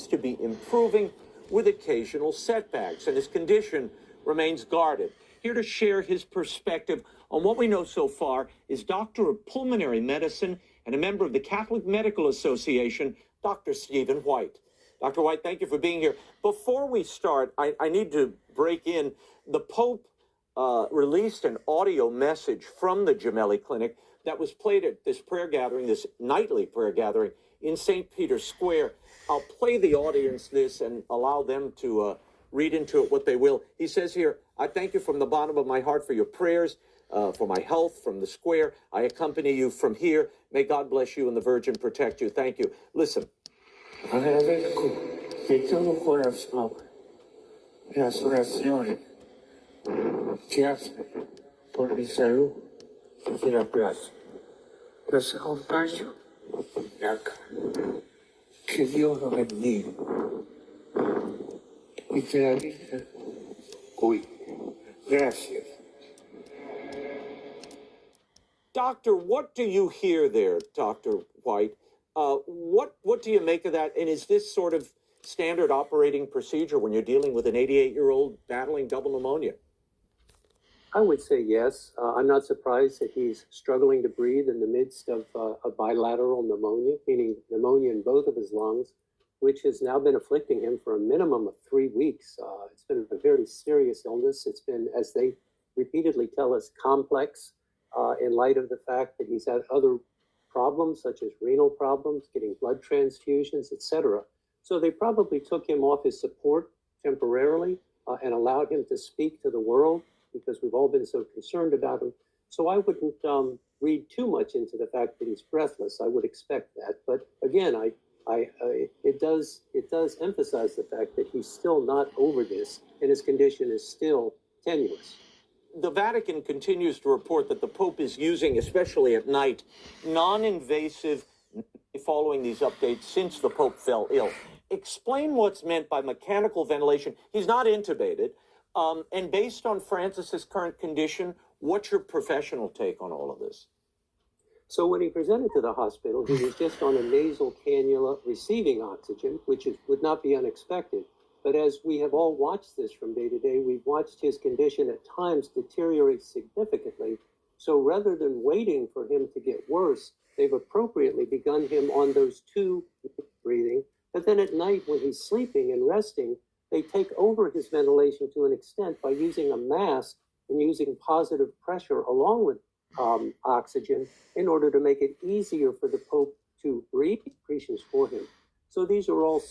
to be improving with occasional setbacks, and his condition remains guarded. Here to share his perspective on what we know so far is Doctor of Pulmonary Medicine and a member of the Catholic Medical Association, Dr. Stephen White. Dr. White, thank you for being here. Before we start, I need to break in. The Pope released an audio message from the Gemelli Clinic that was played at this prayer gathering, this nightly prayer gathering in St. Peter's Square. I'll play the audience this and allow them to read into it what they will. He says here, I thank you from the bottom of my heart for your prayers, for my health from the square. I accompany you from here. May God bless you and the Virgin protect you. Thank you. Listen. Agradezco de todo corazón las oraciones que hace por mi salud y la plaza. Los acompaño acá. Que Dios los bendiga y que la vida cuide. Gracias. Doctor, what do you hear there, Dr. White? What do you make of that? And is this sort of standard operating procedure when you're dealing with an 88-year-old battling double pneumonia? I would say yes. I'm not surprised that he's struggling to breathe in the midst of a bilateral pneumonia, meaning pneumonia in both of his lungs, which has now been afflicting him for a minimum of 3 weeks. It's been a very serious illness. It's been, as they repeatedly tell us, complex in light of the fact that he's had other problems such as renal problems, getting blood transfusions, etc. So they probably took him off his support temporarily and allowed him to speak to the world, because we've all been so concerned about him. So I wouldn't read too much into the fact that he's breathless. I would expect that. But again, it does emphasize the fact that he's still not over this, and his condition is still tenuous. The Vatican continues to report that the Pope is using, especially at night, non-invasive following these updates since the Pope fell ill. Explain what's meant by mechanical ventilation. He's not intubated. And based on Francis's current condition, what's your professional take on all of this? So when he presented to the hospital, he was just on a nasal cannula receiving oxygen, which would not be unexpected. But as we have all watched this from day to day, we've watched his condition at times deteriorate significantly. So rather than waiting for him to get worse, they've appropriately begun him on those two breathing. But then at night, when he's sleeping and resting, they take over his ventilation to an extent by using a mask and using positive pressure along with oxygen in order to make it easier for the Pope to breathe secretions for him. So these are all